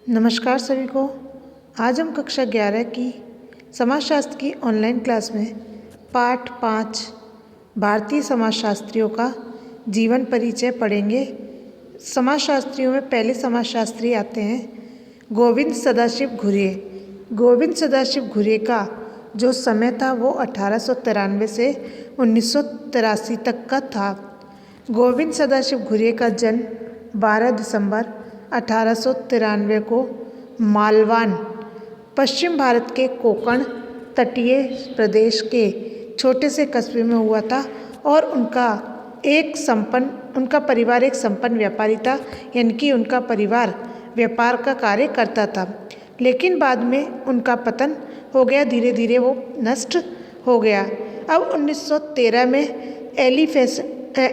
नमस्कार सभी को। आज हम कक्षा 11 की समाजशास्त्र की ऑनलाइन क्लास में पाठ 5 भारतीय समाजशास्त्रियों का जीवन परिचय पढ़ेंगे। समाजशास्त्रियों में पहले समाजशास्त्री आते हैं गोविंद सदाशिव घुरिये। गोविंद सदाशिव घुरिये का जो समय था वो 1893 से 1983 तक का था। गोविंद सदाशिव घुरिये का जन्म 12 दिसंबर 1893 को मालवान, पश्चिम भारत के कोंकण तटीय प्रदेश के छोटे से कस्बे में हुआ था और उनका परिवार एक संपन्न व्यापारी था, यानी कि उनका परिवार व्यापार का कार्य करता था। लेकिन बाद में उनका पतन हो गया, धीरे धीरे वो नष्ट हो गया। अब 1913 में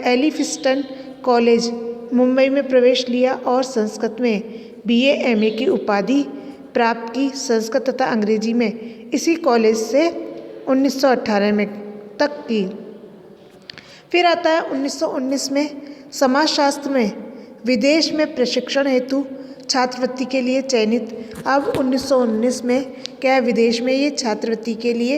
एलिफिंस्टन कॉलेज मुंबई में प्रवेश लिया और संस्कृत में BA MA की उपाधि प्राप्त की। संस्कृत तथा अंग्रेजी में इसी कॉलेज से 1918 में तक की। फिर आता है 1919 में समाजशास्त्र में विदेश में प्रशिक्षण हेतु छात्रवृत्ति के लिए चयनित। अब 1919 में क्या है, विदेश में ये छात्रवृत्ति के लिए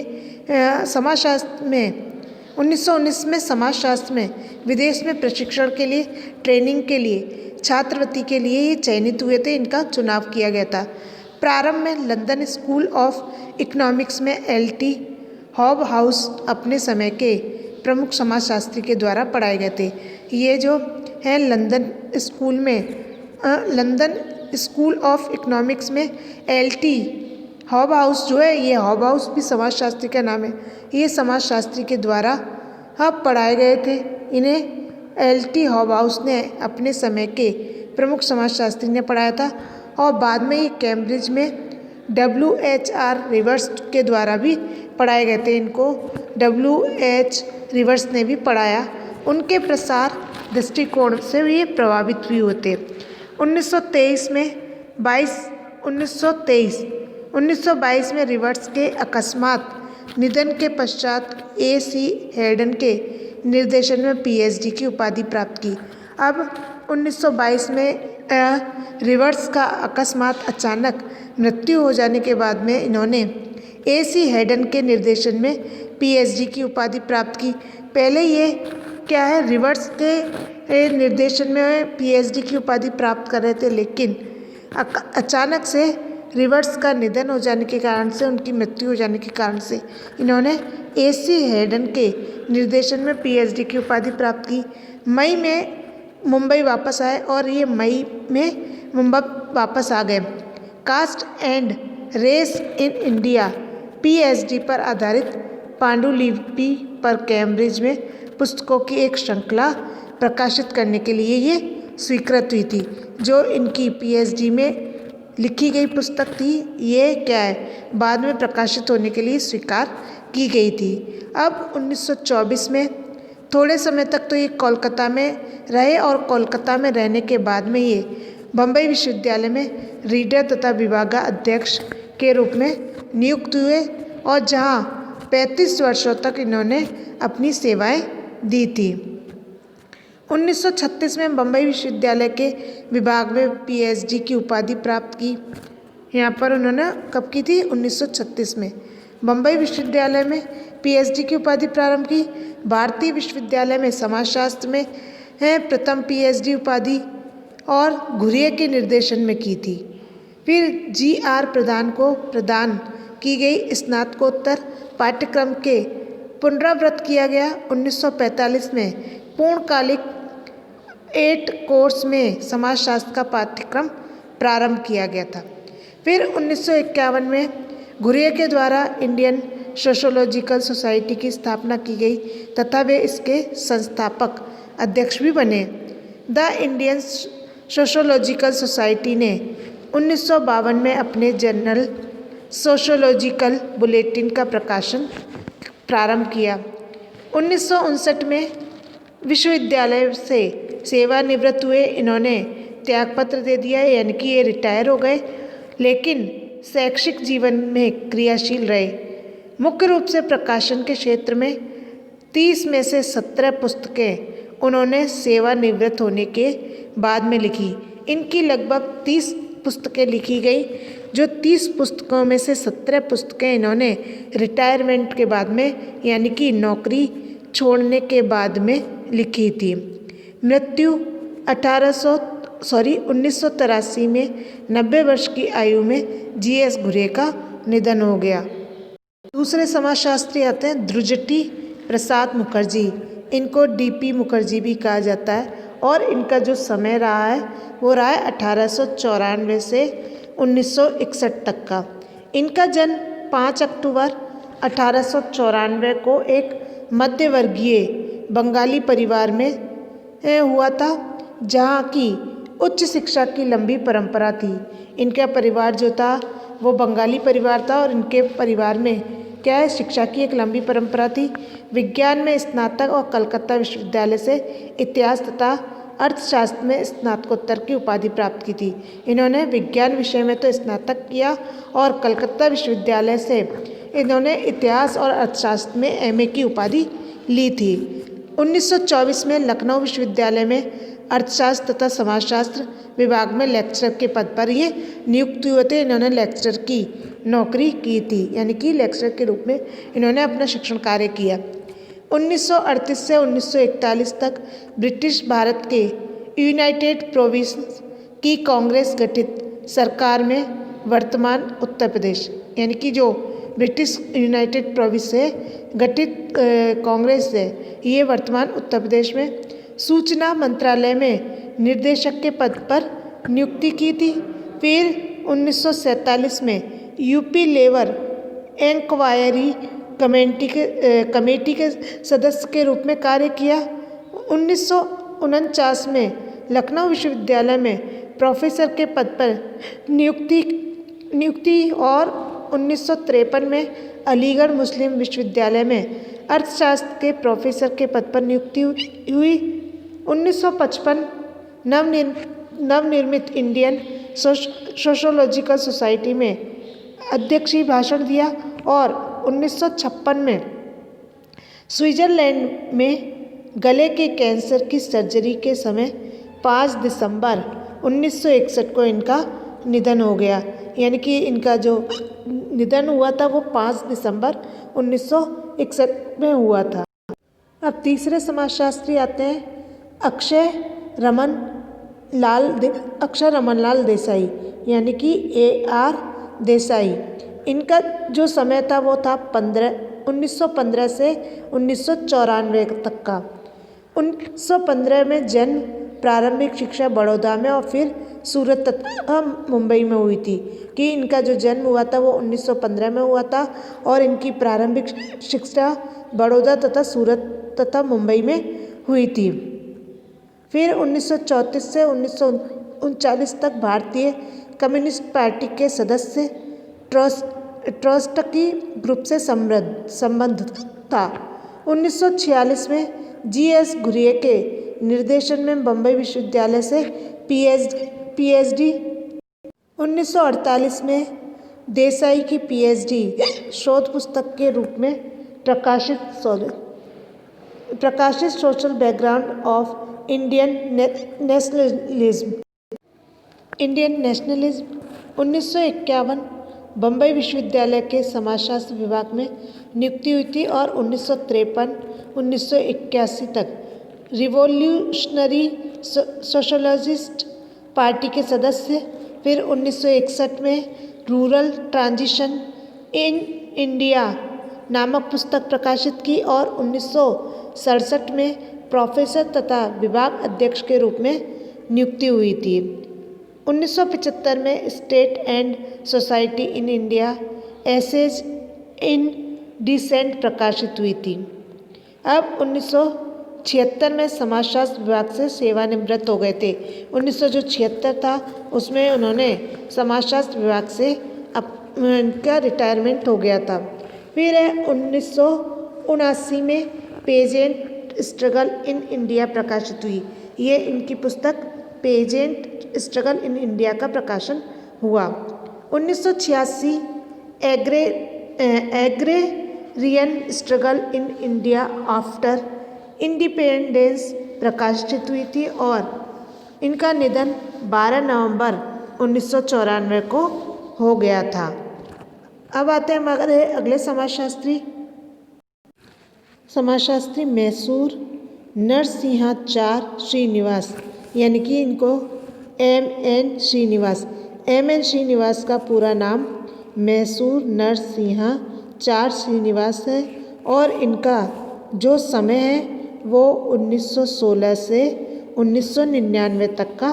1919 में समाजशास्त्र में विदेश में प्रशिक्षण के लिए, ट्रेनिंग के लिए, छात्रवृत्ति के लिए ये चयनित हुए थे। इनका चुनाव किया गया था। प्रारंभ में लंदन स्कूल ऑफ इकोनॉमिक्स में LT हॉबहाउस अपने समय के प्रमुख समाजशास्त्री के द्वारा पढ़ाए गए थे। ये जो है लंदन स्कूल ऑफ इकोनॉमिक्स में LT हॉबहाउस जो है, ये हॉबहाउस भी समाजशास्त्री का नाम है। ये समाजशास्त्री के द्वारा पढ़ाए गए थे। इन्हें LT हॉबहाउस ने अपने समय के प्रमुख समाजशास्त्री ने पढ़ाया था और बाद में ये कैम्ब्रिज में WH रिवर्स के द्वारा भी पढ़ाए गए थे। इनको WH रिवर्स ने भी पढ़ाया। उनके प्रसार दृष्टिकोण से ये प्रभावित भी होते। 1922 में रिवर्स के अकस्मात निधन के पश्चात AC हेडन के निर्देशन में PhD की उपाधि प्राप्त की। अब 1922 में रिवर्स का अकस्मात अचानक मृत्यु हो जाने के बाद में इन्होंने AC हेडन के निर्देशन में PhD की उपाधि प्राप्त की। पहले ये क्या है, रिवर्स के निर्देशन में PhD की उपाधि प्राप्त कर रहे थे, लेकिन अचानक से रिवर्स का निधन हो जाने के कारण से, उनकी मृत्यु हो जाने के कारण से इन्होंने AC हेडन के निर्देशन में PhD की उपाधि प्राप्त की। मई में मुंबई वापस आए और ये मई में मुंबई वापस आ गए। Caste and race in India PhD पर आधारित पांडुलिपि पर कैम्ब्रिज में पुस्तकों की एक श्रृंखला प्रकाशित करने के लिए ये स्वीकृत हुई थी। जो इनकी PhD में लिखी गई पुस्तक थी, ये क्या है, बाद में प्रकाशित होने के लिए स्वीकार की गई थी। अब 1924 में थोड़े समय तक तो ये कोलकाता में रहे और कोलकाता में रहने के बाद में ये बम्बई विश्वविद्यालय में रीडर तथा विभागाध्यक्ष के रूप में नियुक्त हुए और जहाँ 35 वर्षों तक इन्होंने अपनी सेवाएं दी थी। 1936 में बम्बई विश्वविद्यालय के विभाग में PhD की उपाधि प्राप्त की। यहाँ पर उन्होंने कब की थी, 1936 में बम्बई विश्वविद्यालय में PhD की उपाधि प्रारंभ की। भारतीय विश्वविद्यालय में समाजशास्त्र में प्रथम PhD उपाधि और घुरिये के निर्देशन में की थी। फिर GR प्रधान को प्रदान की गई स्नातकोत्तर पाठ्यक्रम के पुनरावृत्त किया गया। 1945 में पूर्णकालिक 8 कोर्स में समाजशास्त्र का पाठ्यक्रम प्रारंभ किया गया था। फिर 1951 में घुरिये के द्वारा इंडियन सोशियोलॉजिकल सोसाइटी की स्थापना की गई तथा वे इसके संस्थापक अध्यक्ष भी बने। द इंडियन सोशियोलॉजिकल सोसाइटी ने 1952 में अपने जर्नल सोशियोलॉजिकल बुलेटिन का प्रकाशन प्रारंभ किया। 1959 में विश्वविद्यालय से सेवानिवृत्त हुए। इन्होंने त्यागपत्र दे दिया, यानी कि ये रिटायर हो गए, लेकिन शैक्षिक जीवन में क्रियाशील रहे। मुख्य रूप से प्रकाशन के क्षेत्र में 30 में से 17 पुस्तकें उन्होंने सेवानिवृत्त होने के बाद में लिखी। इनकी लगभग 30 पुस्तकें लिखी गई, जो 30 पुस्तकों में से 17 पुस्तकें इन्होंने रिटायरमेंट के बाद में यानी कि नौकरी छोड़ने के बाद में लिखी थी। मृत्यु 1983 में 90 वर्ष की आयु में GS घुरे का निधन हो गया। दूसरे समाजशास्त्री आते हैं ध्रुजटी प्रसाद मुखर्जी। इनको DP मुखर्जी भी कहा जाता है और इनका जो समय रहा है वो रहा है 1894 से 1961 तक का। इनका जन्म 5 अक्टूबर 1894 को एक मध्यवर्गीय बंगाली परिवार में हुआ था, जहाँ की उच्च शिक्षा की लंबी परंपरा थी। इनका परिवार जो था वो बंगाली परिवार था और इनके परिवार में क्या है, शिक्षा की एक लंबी परंपरा थी। विज्ञान में स्नातक और कलकत्ता विश्वविद्यालय से इतिहास तथा अर्थशास्त्र में स्नातकोत्तर की उपाधि प्राप्त की थी। इन्होंने विज्ञान विषय में तो स्नातक किया और कलकत्ता विश्वविद्यालय से इन्होंने इतिहास और अर्थशास्त्र में MA की उपाधि ली थी। 1924 में लखनऊ विश्वविद्यालय में अर्थशास्त्र तथा समाजशास्त्र विभाग में लेक्चरर के पद पर ये नियुक्त हुए थे। इन्होंने लेक्चरर की नौकरी की थी, यानी कि लेक्चरर के रूप में इन्होंने अपना शिक्षण कार्य किया। 1938 से 1941 तक ब्रिटिश भारत के यूनाइटेड प्रोविंस की कांग्रेस गठित सरकार में वर्तमान उत्तर प्रदेश, यानी कि जो ब्रिटिश यूनाइटेड प्रोविंस से गठित कांग्रेस है, ये वर्तमान उत्तर प्रदेश में सूचना मंत्रालय में निर्देशक के पद पर नियुक्ति की थी। फिर 1947 में UP लेबर इंक्वायरी कमेटी के सदस्य के रूप में कार्य किया। 1949 में लखनऊ विश्वविद्यालय में प्रोफेसर के पद पर नियुक्ति और 1953 में अलीगढ़ मुस्लिम विश्वविद्यालय में अर्थशास्त्र के प्रोफेसर के पद पर नियुक्ति हुई। 1955 नवनिर्मित इंडियन सोशोलॉजिकल सोसाइटी में अध्यक्षीय भाषण दिया और 1956 में स्विट्जरलैंड में गले के कैंसर की सर्जरी के समय 5 दिसंबर 1961 को इनका निधन हो गया, यानी कि इनका जो निधन हुआ था वो 5 दिसंबर 1961 में हुआ था। अब तीसरे समाजशास्त्री आते हैं अक्षय रमन लाल देसाई, यानी कि AR देसाई। इनका जो समय था वो था 1915 से 1994 तक का। 1915 में जन्म, प्रारंभिक शिक्षा बड़ौदा में और फिर सूरत तथा मुंबई में हुई थी। कि इनका जो जन्म हुआ था वो 1915 में हुआ था और इनकी प्रारंभिक शिक्षा बड़ौदा तथा सूरत तथा मुंबई में हुई थी। फिर 1934 से 1939 तक भारतीय कम्युनिस्ट पार्टी के सदस्य ट्रॉट्स्की ग्रुप से संबंध था। 1946 में GS घुरे के निर्देशन में बम्बई विश्वविद्यालय से PhD। 1948 में देसाई की PhD शोध पुस्तक के रूप में प्रकाशित social background of Indian nationalism 1951 Bombay विश्वविद्यालय के समाजशास्त्र विभाग में नियुक्ति हुई थी और 1953-1981 तक रिवॉल्यूशनरी सोशलिस्ट पार्टी के सदस्य। फिर 1961 में रूरल ट्रांजिशन इन इंडिया नामक पुस्तक प्रकाशित की और 1967 में प्रोफेसर तथा विभाग अध्यक्ष के रूप में नियुक्ति हुई थी। 1975 में state and society in India essays in descent प्रकाशित हुई थी। अब 1976 में समाजशास्त्र विभाग से सेवानिवृत्त हो गए थे। 1976 था उसमें उन्होंने समाजशास्त्र विभाग से उनका रिटायरमेंट हो गया था। फिर 1979 में पेजेंट स्ट्रगल इन इंडिया प्रकाशित हुई। ये इनकी पुस्तक पेजेंट स्ट्रगल इन इंडिया का प्रकाशन हुआ। 1986 agrarian struggle in India after independence प्रकाशित हुई थी और इनका निधन 12 नवंबर 1994 को हो गया था। अब आते हैं हमारे अगले समाजशास्त्री मैसूर नरसिंहाचार्य श्रीनिवास, यानी कि इनको एम एन श्रीनिवास का पूरा नाम मैसूर नरसिंहाचार्य श्रीनिवास है और इनका जो समय है वो 1916 से 1999 तक का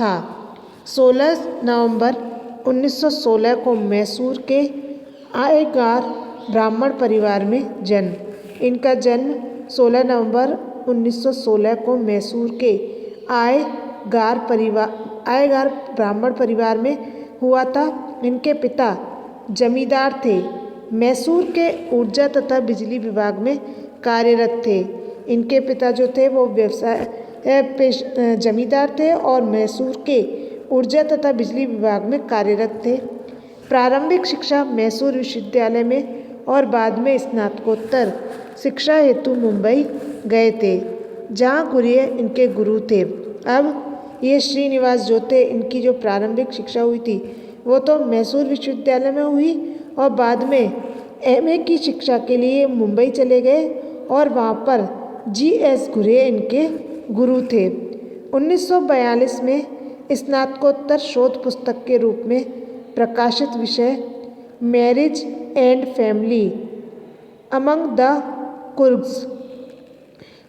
था। 16 नवंबर 1916 को मैसूर के आयगार ब्राह्मण परिवार में जन्म। इनका जन्म 16 नवंबर 1916 को मैसूर के आयगार ब्राह्मण परिवार में हुआ था। इनके पिता जमींदार थे। मैसूर के ऊर्जा तथा बिजली विभाग में कार्यरत थे। इनके पिता जो थे वो जमींदार थे और मैसूर के ऊर्जा तथा बिजली विभाग में कार्यरत थे। प्रारंभिक शिक्षा मैसूर विश्वविद्यालय में और बाद में स्नातकोत्तर शिक्षा हेतु मुंबई गए थे, जहाँ गुरिये इनके गुरु थे। अब ये श्रीनिवास जो थे, इनकी जो प्रारंभिक शिक्षा हुई थी वो तो मैसूर विश्वविद्यालय में हुई और बाद में एमए की शिक्षा के लिए मुंबई चले गए और वहाँ पर जीएस घुरिये इनके गुरु थे। 1942 में स्नातकोत्तर शोध पुस्तक के रूप में प्रकाशित विषय marriage and family among the Coorgs.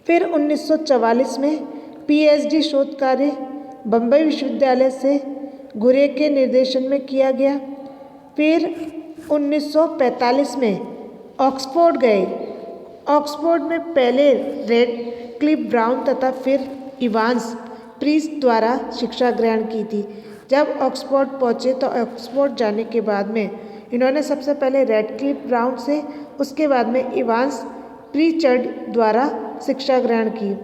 फिर 1944 में पीएचडी शोध कार्य बम्बई विश्वविद्यालय से घुरिये के निर्देशन में किया गया। फिर 1945 में ऑक्सफोर्ड गए। ऑक्सफोर्ड में पहले रेडक्लिफ ब्राउन तथा फिर इवांस प्रीस द्वारा शिक्षा ग्रहण की थी। जब ऑक्सफोर्ड पहुँचे तो ऑक्सफोर्ड जाने के बाद में इन्होंने सबसे पहले रेडक्लिफ ब्राउन से, उसके बाद में इवांस प्रीचर्ड द्वारा शिक्षा ग्रहण की।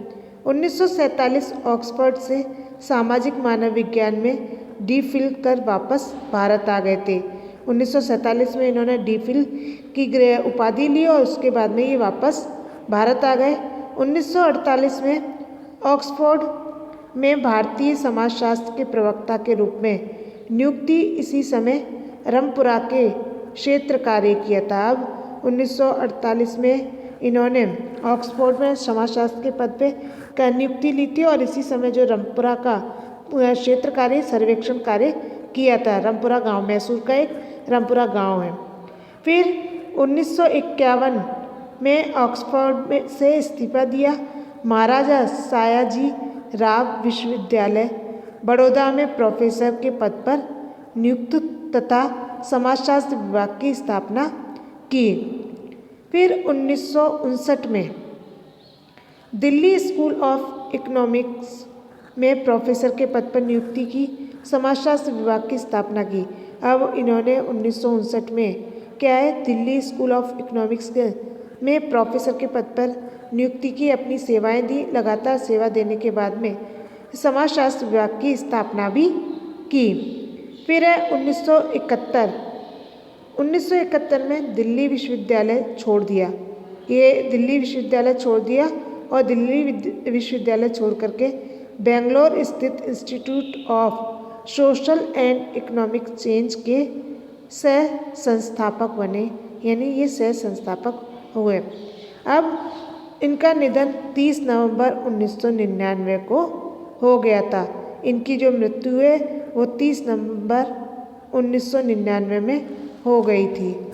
1947 ऑक्सफोर्ड से सामाजिक मानव विज्ञान में डी.फिल कर वापस भारत आ गए थे। 1947 में इन्होंने डी.फिल की उपाधि ली और उसके बाद में ये वापस भारत आ गए। 1948 में ऑक्सफोर्ड में भारतीय समाजशास्त्र के प्रवक्ता के रूप में नियुक्ति। इसी समय रामपुरा के क्षेत्र कार्य किया था। अब 1948 में इन्होंने ऑक्सफोर्ड में समाजशास्त्र के पद पे का नियुक्ति ली थी और इसी समय जो रामपुरा का क्षेत्र कार्य सर्वेक्षण कार्य किया था। रामपुरा गांव मैसूर का एक रामपुरा गांव है। फिर 1951 में ऑक्सफोर्ड में से इस्तीफा दिया। महाराजा सयाजी राव विश्वविद्यालय बड़ौदा में प्रोफेसर के पद पर नियुक्त तथा समाजशास्त्र विभाग की स्थापना की। फिर 1959 में दिल्ली स्कूल ऑफ इकोनॉमिक्स में प्रोफेसर के पद पर नियुक्ति की, समाजशास्त्र विभाग की स्थापना की। अब इन्होंने 1959 में क्या है, दिल्ली स्कूल ऑफ इकोनॉमिक्स में प्रोफेसर के पद पर नियुक्ति की, अपनी सेवाएं दी। लगातार सेवा देने के बाद में समाजशास्त्र विभाग की स्थापना भी की। फिर है 1971 में दिल्ली विश्वविद्यालय छोड़ दिया। ये दिल्ली विश्वविद्यालय छोड़ दिया और दिल्ली विश्वविद्यालय छोड़ करके बेंगलोर स्थित institute of social and economic change के सह संस्थापक बने, यानी ये सह संस्थापक हुए। अब इनका निधन 30 नवंबर 1999 को हो गया था। इनकी जो मृत्यु है वो 30 नवंबर 1999 में हो गई थी।